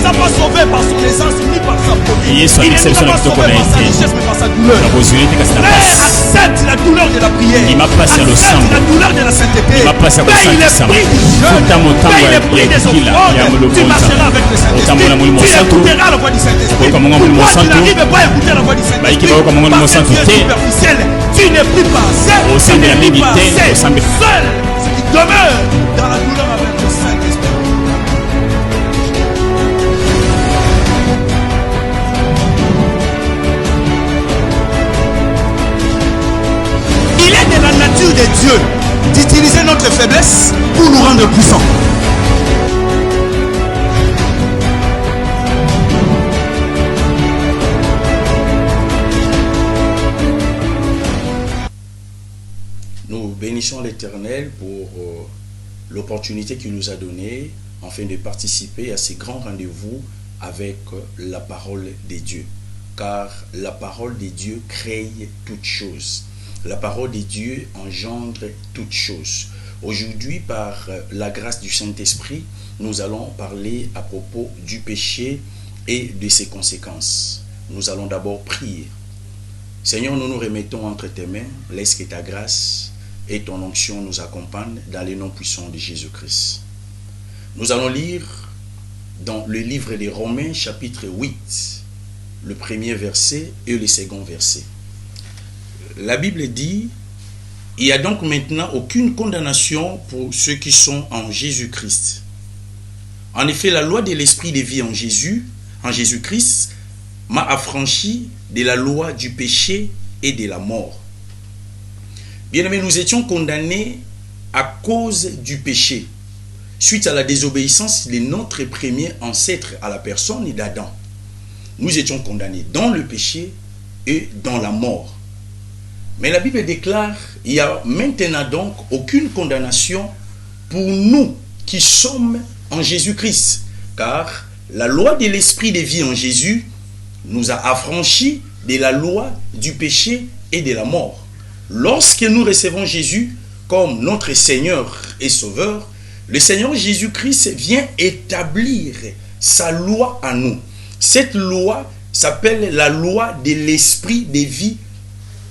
a pas sauvé par son aisance ni par sa beauté. Il Yesu n'est pas alisema sauvé par sa richesse mais par sa douleur. Frère, accepte la douleur de la prière. Accepte la douleur de la sainteté. Paye le prix du jeûne. Paye le prix des offrandes. Tu marcheras avec le Saint-Esprit. Tu écouteras la voix du Saint-Esprit. Pourquoi tu n'arrives pas à écouter la voix du Saint-Esprit? Parce que tu es superficiel. Tu n'es plus passé. Tu n'es plus passé. Seul ce qui demeure dans la douleur avec le Saint-Esprit. Il est de la nature de Dieu d'utiliser notre faiblesse pour nous rendre puissants. Nous bénissons l'Éternel pour l'opportunité qu'il nous a donnée afin de participer à ces grands rendez-vous avec la parole de Dieu. Car la parole de Dieu crée toutes choses. La parole de Dieu engendre toutes choses. Aujourd'hui, par la grâce du Saint-Esprit, nous allons parler à propos du péché et de ses conséquences. Nous allons d'abord prier. Seigneur, nous nous remettons entre tes mains. Laisse que ta grâce et ton onction nous accompagnent dans les noms puissants de Jésus-Christ. Nous allons lire dans le livre des Romains, chapitre 8, le premier verset et le second verset. La Bible dit: il n'y a donc maintenant aucune condamnation pour ceux qui sont en Jésus-Christ. En effet, la loi de l'esprit de vie en Jésus-Christ, m'a affranchi de la loi du péché et de la mort. Bien-aimés, nous étions condamnés à cause du péché, suite à la désobéissance de notre premier ancêtre à la personne d'Adam. Nous étions condamnés dans le péché et dans la mort. Mais la Bible déclare: il n'y a maintenant donc aucune condamnation pour nous qui sommes en Jésus-Christ. Car la loi de l'esprit de vie en Jésus nous a affranchis de la loi du péché et de la mort. Lorsque nous recevons Jésus comme notre Seigneur et Sauveur, le Seigneur Jésus-Christ vient établir sa loi à nous. Cette loi s'appelle la loi de l'esprit de vie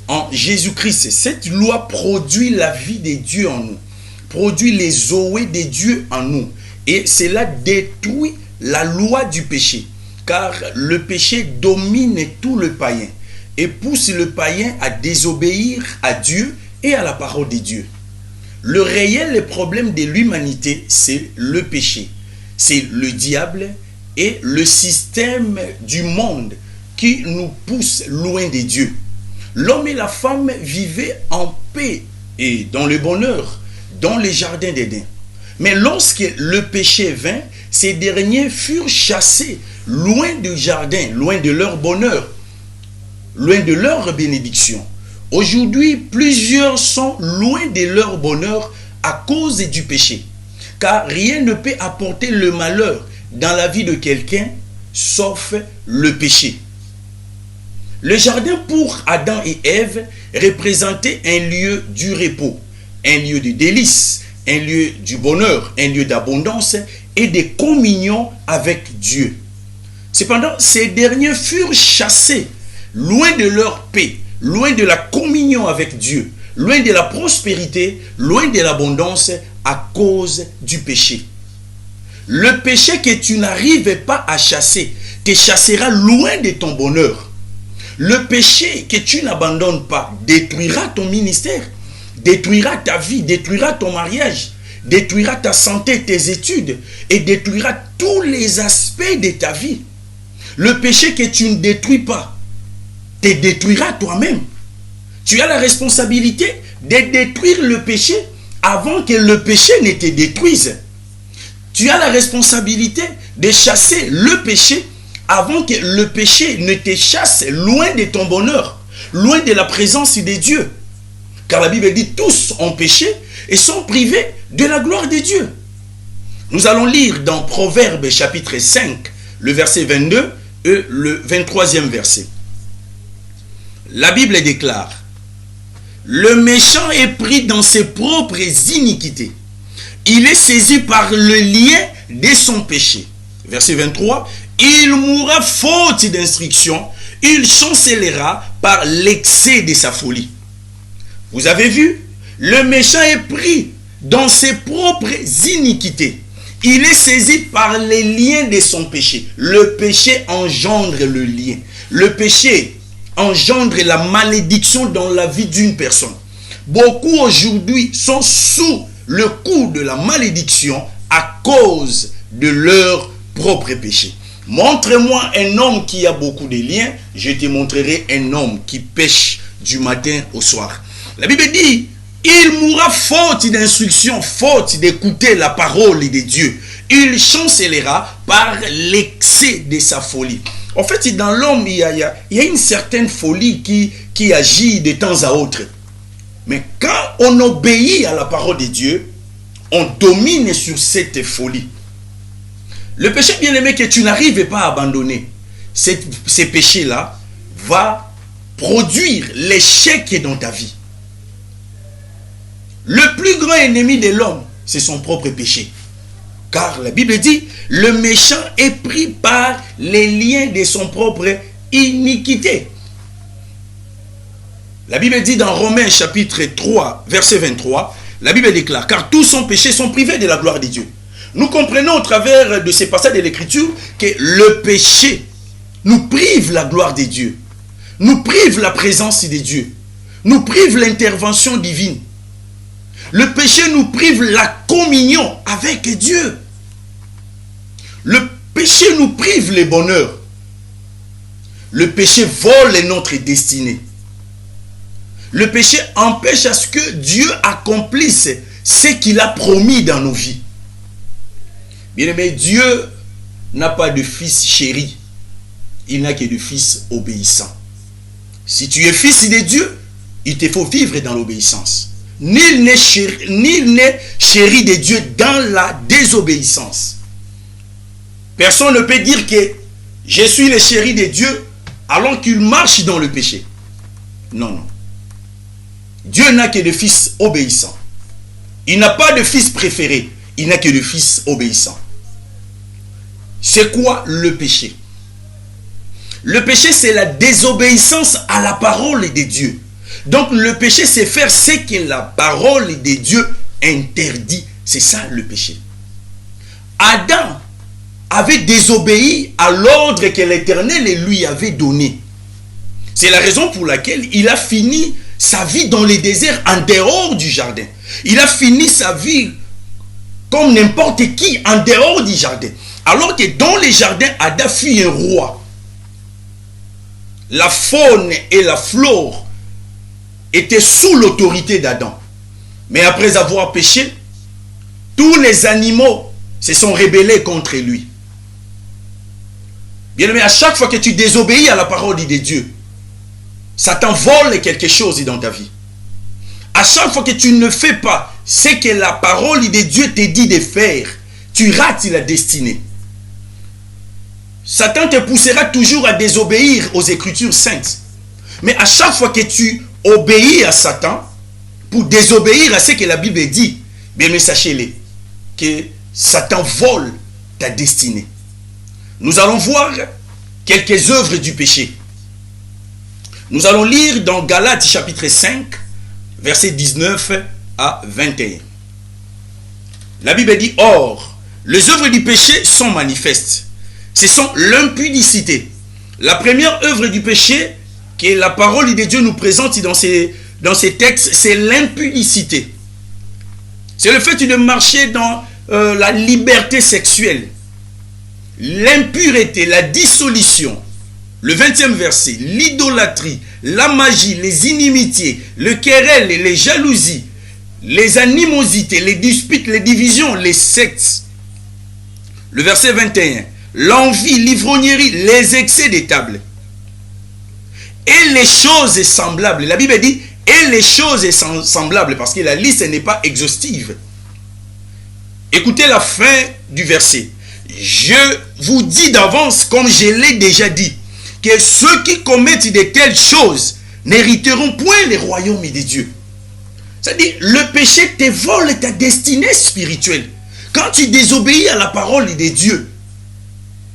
en Jésus-Christ. Cette loi produit la vie de Dieu en nous, produit les zoé de Dieu en nous, et cela détruit la loi du péché, car le péché domine tout le païen et pousse le païen à désobéir à Dieu et à la parole de Dieu. Le réel problème de l'humanité, c'est le péché, c'est le diable et le système du monde qui nous pousse loin de Dieu. L'homme et la femme vivaient en paix et dans le bonheur, dans les jardins d'Éden. Mais lorsque le péché vint, ces derniers furent chassés loin du jardin, loin de leur bonheur, loin de leur bénédiction. Aujourd'hui, plusieurs sont loin de leur bonheur à cause du péché. Car rien ne peut apporter le malheur dans la vie de quelqu'un, sauf le péché. Le jardin pour Adam et Ève représentait un lieu du repos, un lieu de délices, un lieu du bonheur, un lieu d'abondance et de communion avec Dieu. Cependant, ces derniers furent chassés loin de leur paix, loin de la communion avec Dieu, loin de la prospérité, loin de l'abondance à cause du péché. Le péché que tu n'arrives pas à chasser te chassera loin de ton bonheur. Le péché que tu n'abandonnes pas détruira ton ministère, détruira ta vie, détruira ton mariage, détruira ta santé, tes études et détruira tous les aspects de ta vie. Le péché que tu ne détruis pas te détruira toi-même. Tu as la responsabilité de détruire le péché avant que le péché ne te détruise. Tu as la responsabilité de chasser le péché avant que le péché ne te chasse loin de ton bonheur, loin de la présence de Dieu. Car la Bible dit: tous ont péché et sont privés de la gloire de Dieu. Nous allons lire dans Proverbes chapitre 5, le verset 22 et le 23e verset. La Bible déclare: le méchant est pris dans ses propres iniquités. Il est saisi par le lien de son péché. Verset 23. Il mourra faute d'instruction. Il chancellera par l'excès de sa folie. Vous avez vu? Le méchant est pris dans ses propres iniquités. Il est saisi par les liens de son péché. Le péché engendre le lien. Le péché engendre la malédiction dans la vie d'une personne. Beaucoup aujourd'hui sont sous le coup de la malédiction à cause de leur propre péché. Montre-moi un homme qui a beaucoup de liens, je te montrerai un homme qui pêche du matin au soir. La Bible dit, il mourra faute d'instruction, faute d'écouter la parole de Dieu. Il chancellera par l'excès de sa folie. En fait, dans l'homme, il y a une certaine folie qui agit de temps à autre. Mais quand on obéit à la parole de Dieu, on domine sur cette folie. Le péché bien-aimé que tu n'arrives pas à abandonner, ces péchés-là va produire l'échec dans ta vie. Le plus grand ennemi de l'homme, c'est son propre péché. Car la Bible dit, le méchant est pris par les liens de son propre iniquité. La Bible dit dans Romains chapitre 3, verset 23, la Bible déclare, car tous sont péchés, sont privés de la gloire de Dieu. Nous comprenons au travers de ces passages de l'Écriture que le péché nous prive la gloire de Dieu, nous prive la présence de Dieu, nous prive l'intervention divine. Le péché nous prive la communion avec Dieu. Le péché nous prive le bonheur. Le péché vole notre destinée. Le péché empêche à ce que Dieu accomplisse ce qu'il a promis dans nos vies. Bien-aimé, Dieu n'a pas de fils chéri. Il n'a que de fils obéissant. Si tu es fils de Dieu, il te faut vivre dans l'obéissance. Nul n'est chéri de Dieu dans la désobéissance. Personne ne peut dire que je suis le chéri de Dieu alors qu'il marche dans le péché. Non, non. Dieu n'a que de fils obéissants. Il n'a pas de fils préféré. Il n'a que de fils obéissants. C'est quoi le péché? Le péché, c'est la désobéissance à la parole de Dieu. Donc le péché, c'est faire ce que la parole de Dieu interdit. C'est ça le péché. Adam avait désobéi à l'ordre que l'Éternel lui avait donné. C'est la raison pour laquelle il a fini sa vie dans le désert, en dehors du jardin. Il a fini sa vie comme n'importe qui, en dehors du jardin. Alors que dans les jardins, Adam fut un roi. La faune et la flore étaient sous l'autorité d'Adam. Mais après avoir péché, tous les animaux se sont rebellés contre lui. Bien aimé, à chaque fois que tu désobéis à la parole de Dieu, Satan vole quelque chose dans ta vie. À chaque fois que tu ne fais pas ce que la parole de Dieu te dit de faire, tu rates la destinée. Satan te poussera toujours à désobéir aux Écritures saintes. Mais à chaque fois que tu obéis à Satan, pour désobéir à ce que la Bible dit, bien mais sachez-le, que Satan vole ta destinée. Nous allons voir quelques œuvres du péché. Nous allons lire dans Galates chapitre 5, versets 19 à 21. La Bible dit, or, les œuvres du péché sont manifestes. Ce sont l'impudicité. La première œuvre du péché que la parole de Dieu nous présente dans ces textes, c'est l'impudicité. C'est le fait de marcher dans la liberté sexuelle, l'impureté, la dissolution. Le 20e verset, l'idolâtrie, la magie, les inimitiés, le querelle, les jalousies, les animosités, les disputes, les divisions, les sectes. Le verset 21, l'envie, l'ivrognerie, les excès des tables. Et les choses semblables. La Bible dit, et les choses semblables, parce que la liste n'est pas exhaustive. Écoutez la fin du verset. Je vous dis d'avance, comme je l'ai déjà dit, que ceux qui commettent de telles choses n'hériteront point les royaumes de Dieu. C'est-à-dire, le péché te vole ta destinée spirituelle. Quand tu désobéis à la parole de Dieu,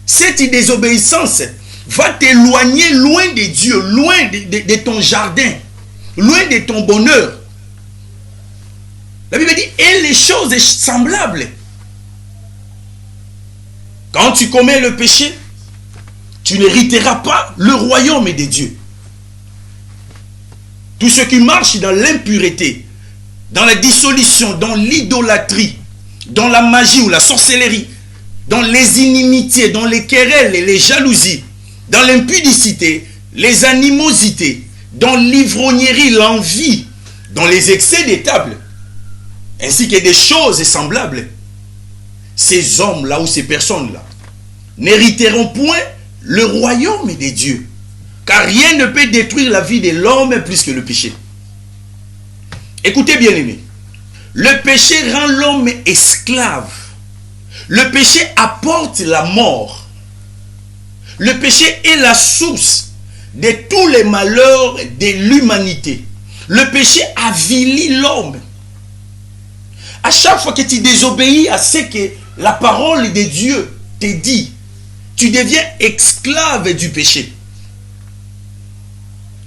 Cette désobéissance va t'éloigner loin de Dieu, loin de ton jardin, loin de ton bonheur. La Bible dit, et les choses semblables. Quand tu commets le péché, tu n'hériteras pas le royaume des dieux. Tous ceux qui marchent dans l'impureté, dans la dissolution, dans l'idolâtrie, dans la magie ou la sorcellerie, dans les inimitiés, dans les querelles et les jalousies, dans l'impudicité, les animosités, dans l'ivrognerie, l'envie, dans les excès des tables, ainsi que des choses semblables, ces hommes-là ou ces personnes-là n'hériteront point le royaume des dieux. Car rien ne peut détruire la vie de l'homme plus que le péché. Écoutez bien aimés, le péché rend l'homme esclave. Le péché apporte la mort. Le péché est la source de tous les malheurs de l'humanité. Le péché avilit l'homme. À chaque fois que tu désobéis à ce que la parole de Dieu te dit, tu deviens esclave du péché.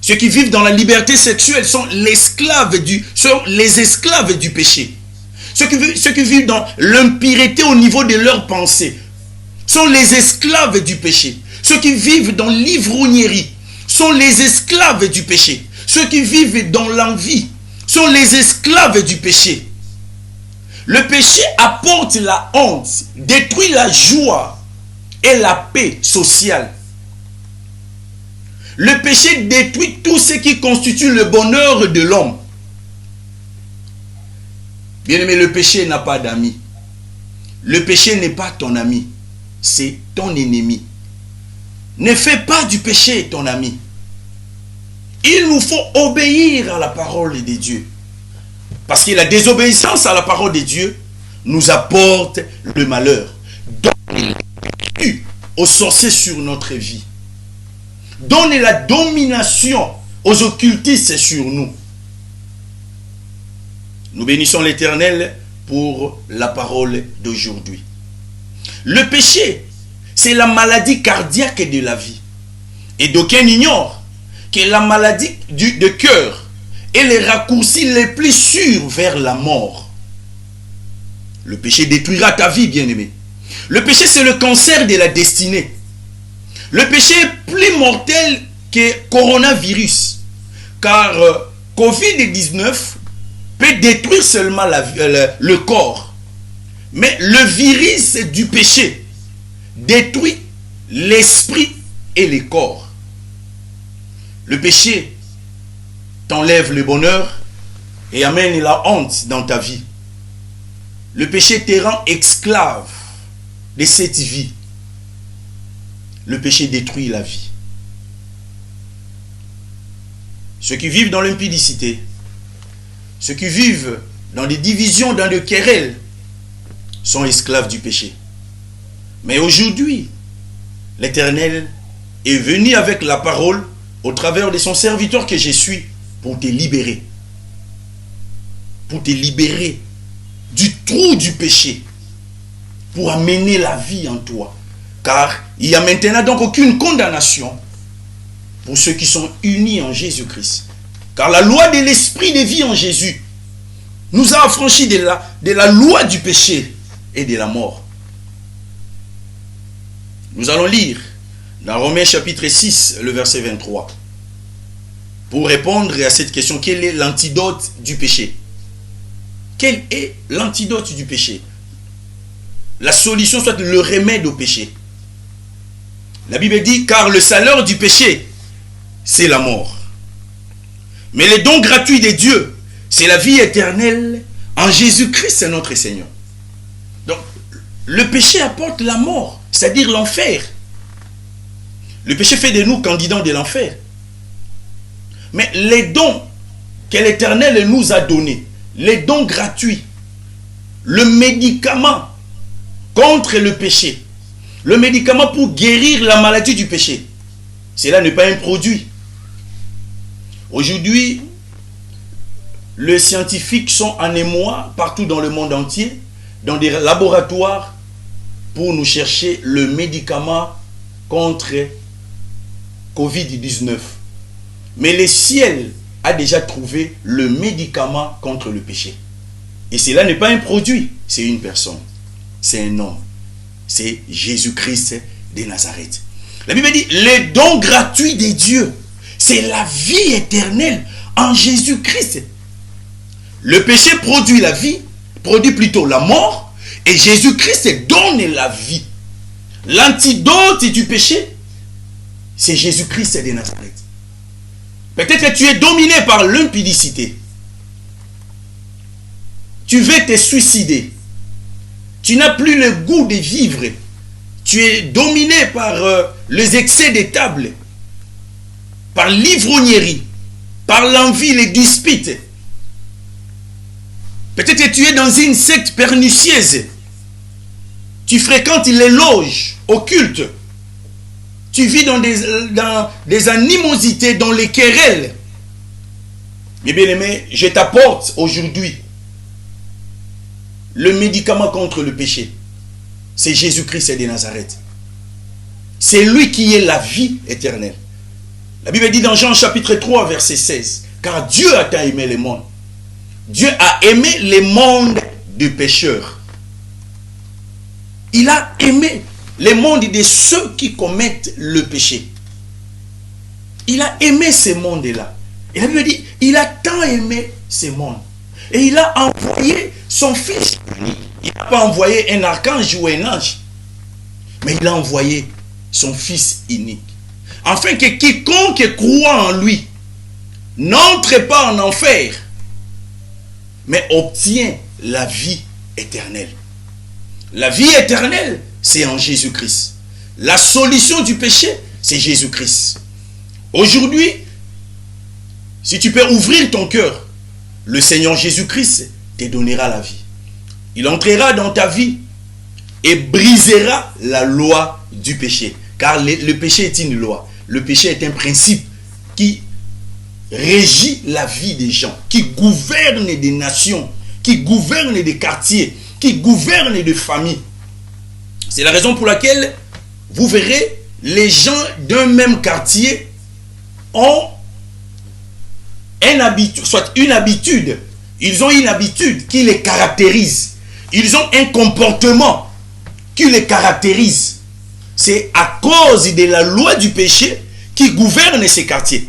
Ceux qui vivent dans la liberté sexuelle sont les esclaves du péché. Ceux qui vivent dans l'impureté au niveau de leurs pensées sont les esclaves du péché. Ceux qui vivent dans l'ivrognerie sont les esclaves du péché. Ceux qui vivent dans l'envie sont les esclaves du péché. Le péché apporte la honte, détruit la joie et la paix sociale. Le péché détruit tout ce qui constitue le bonheur de l'homme. Bien-aimé, le péché n'a pas d'amis. Le péché n'est pas ton ami, c'est ton ennemi. Ne fais pas du péché ton ami. Il nous faut obéir à la parole de Dieu. Parce que la désobéissance à la parole de Dieu nous apporte le malheur. Donne aux sorciers sur notre vie. Donne la domination aux occultistes sur nous. Nous bénissons l'Éternel pour la parole d'aujourd'hui. Le péché, c'est la maladie cardiaque de la vie. Et d'aucuns ignorent que la maladie de cœur est les raccourcis les plus sûrs vers la mort. Le péché détruira ta vie, bien-aimé. Le péché, c'est le cancer de la destinée. Le péché est plus mortel que coronavirus. Car Covid-19 peut détruire seulement le corps. Mais le virus du péché détruit l'esprit et le corps. Le péché t'enlève le bonheur et amène la honte dans ta vie. Le péché te rend esclave de cette vie. Le péché détruit la vie. Ceux qui vivent dans l'impudicité, ceux qui vivent dans des divisions, dans des querelles, sont esclaves du péché. Mais aujourd'hui, l'Éternel est venu avec la parole au travers de son serviteur que je suis pour te libérer. Pour te libérer du trou du péché. Pour amener la vie en toi. Car il n'y a maintenant donc aucune condamnation pour ceux qui sont unis en Jésus-Christ. Car la loi de l'esprit de vie en Jésus nous a affranchis de la loi du péché et de la mort. Nous allons lire dans Romains chapitre 6, le verset 23. Pour répondre à cette question, quel est l'antidote du péché? Quel est l'antidote du péché? La solution, soit le remède au péché. La Bible dit, car le salaire du péché, c'est la mort. Mais le don gratuit de Dieu, c'est la vie éternelle en Jésus-Christ, notre Seigneur. Donc, le péché apporte la mort, c'est-à-dire l'enfer. Le péché fait de nous candidats de l'enfer. Mais les dons que l'Éternel nous a donnés, les dons gratuits, le médicament contre le péché, le médicament pour guérir la maladie du péché, cela n'est pas un produit. Aujourd'hui, les scientifiques sont en émoi partout dans le monde entier, dans des laboratoires, pour nous chercher le médicament contre Covid-19. Mais le ciel a déjà trouvé le médicament contre le péché. Et cela n'est pas un produit, c'est une personne, c'est un homme, c'est Jésus-Christ de Nazareth. La Bible dit, le don gratuit de Dieu, c'est la vie éternelle en Jésus-Christ. Le péché produit la vie, produit plutôt la mort, et Jésus-Christ donne la vie. L'antidote du péché, c'est Jésus-Christ de Nazareth. Peut-être que tu es dominé par l'impudicité. Tu veux te suicider. Tu n'as plus le goût de vivre. Tu es dominé par les excès des tables, par l'ivrognerie, par l'envie, les disputes. Peut-être que tu es dans une secte pernicieuse. Tu fréquentes les loges occultes. Tu vis dans des animosités, dans les querelles. Mais bien aimé, je t'apporte aujourd'hui le médicament contre le péché. C'est Jésus-Christ de Nazareth. C'est lui qui est la vie éternelle. La Bible dit dans Jean chapitre 3 verset 16, car Dieu a tant aimé le monde. Dieu a aimé le monde de pécheurs. Il a aimé le monde de ceux qui commettent le péché. Il a aimé ce monde-là. Et la Bible dit, il a tant aimé ce monde. Et il a envoyé son fils. Il n'a pas envoyé un archange ou un ange. Mais il a envoyé son fils unique. Afin que quiconque croit en lui n'entre pas en enfer, mais obtient la vie éternelle. La vie éternelle, c'est en Jésus-Christ. La solution du péché, c'est Jésus-Christ. Aujourd'hui, si tu peux ouvrir ton cœur, le Seigneur Jésus-Christ te donnera la vie. Il entrera dans ta vie et brisera la loi du péché. Car le péché est une loi. Le péché est un principe qui régit la vie des gens, qui gouverne des nations, qui gouverne des quartiers, qui gouverne des familles. C'est la raison pour laquelle vous verrez les gens d'un même quartier ont une habitude. Ils ont une habitude qui les caractérise. Ils ont un comportement qui les caractérise. C'est à cause de la loi du péché qui gouverne ces quartiers.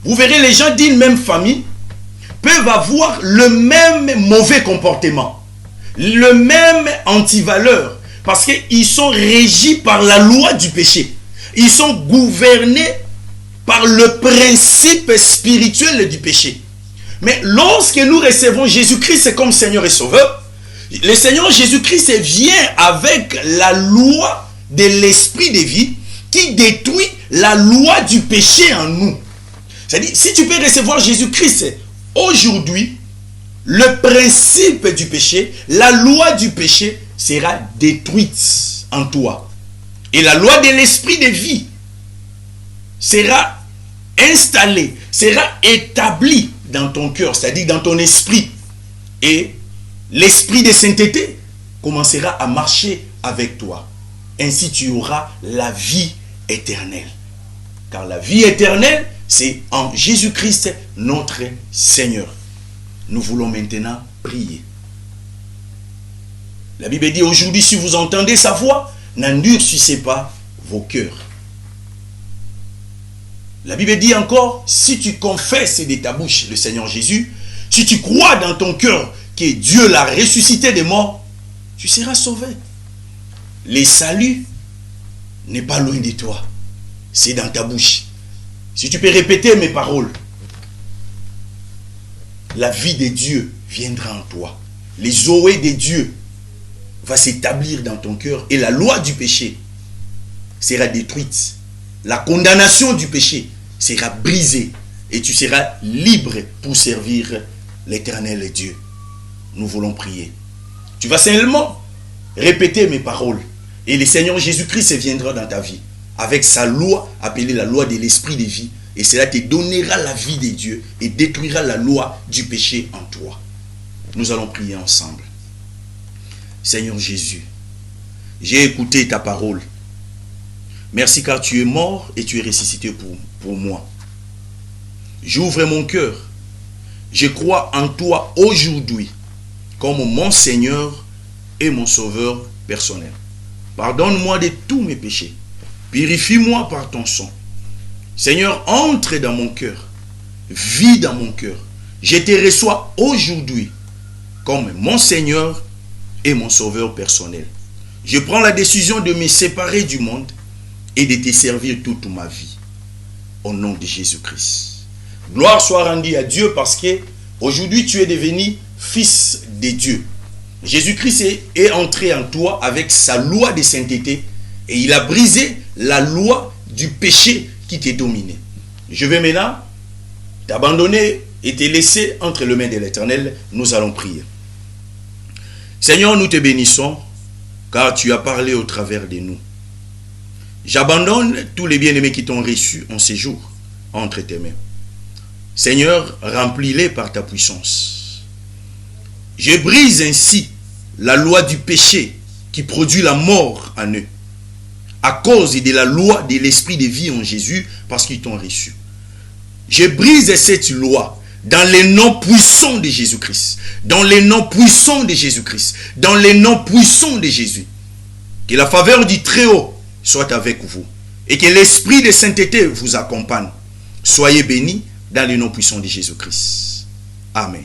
Vous verrez les gens d'une même famille peuvent avoir le même mauvais comportement, le même antivaleur, parce qu'ils sont régis par la loi du péché. Ils sont gouvernés par le principe spirituel du péché. Mais lorsque nous recevons Jésus-Christ comme Seigneur et Sauveur, le Seigneur Jésus-Christ vient avec la loi de l'esprit de vie qui détruit la loi du péché en nous. C'est-à-dire, si tu peux recevoir Jésus-Christ aujourd'hui, le principe du péché, la loi du péché sera détruite en toi. Et la loi de l'esprit de vie sera installée, sera établie dans ton cœur, c'est-à-dire dans ton esprit. Et l'esprit de sainteté commencera à marcher avec toi. Ainsi tu auras la vie éternelle. Car la vie éternelle, c'est en Jésus-Christ notre Seigneur. Nous voulons maintenant prier. La Bible dit aujourd'hui, si vous entendez sa voix, n'endurcissez pas vos cœurs. La Bible dit encore, si tu confesses de ta bouche le Seigneur Jésus, si tu crois dans ton cœur que Dieu l'a ressuscité des morts, tu seras sauvé. Le salut n'est pas loin de toi. C'est dans ta bouche. Si tu peux répéter mes paroles, la vie de Dieu viendra en toi. Les zoé de Dieu va s'établir dans ton cœur et la loi du péché sera détruite. La condamnation du péché sera brisée et tu seras libre pour servir l'Éternel Dieu. Nous voulons prier. Tu vas seulement répéter mes paroles et le Seigneur Jésus-Christ viendra dans ta vie avec sa loi appelée la loi de l'esprit de vie, et cela te donnera la vie de Dieu et détruira la loi du péché en toi. Nous allons prier ensemble. Seigneur Jésus, J'ai écouté ta parole. Merci car tu es mort et tu es ressuscité pour moi. J'ouvre mon cœur. Je crois en toi aujourd'hui comme mon Seigneur et mon Sauveur personnel. Pardonne-moi de tous mes péchés. Purifie-moi par ton sang. Seigneur, entre dans mon cœur. Vis dans mon cœur. Je te reçois aujourd'hui comme mon Seigneur et mon Sauveur personnel. Je prends la décision de me séparer du monde et de te servir toute ma vie. Au nom de Jésus-Christ. Gloire soit rendue à Dieu parce que aujourd'hui tu es devenu fils de Dieu. Jésus-Christ est entré en toi avec sa loi de sainteté et il a brisé la loi du péché qui t'est dominé. Je vais maintenant t'abandonner et te laisser entre les mains de l'Éternel. Nous allons prier. Seigneur, nous te bénissons car tu as parlé au travers de nous. J'abandonne tous les bien-aimés qui t'ont reçu en ces jours entre tes mains. Seigneur, remplis-les par ta puissance. Je brise ainsi la loi du péché qui produit la mort en eux, à cause de la loi de l'esprit de vie en Jésus, parce qu'ils t'ont reçu. Je brise cette loi dans les noms puissants de Jésus-Christ, dans les noms puissants de Jésus-Christ, dans les noms puissants de Jésus. Que la faveur du Très-Haut soit avec vous et que l'esprit de sainteté vous accompagne. Soyez bénis dans les noms puissants de Jésus-Christ. Amen.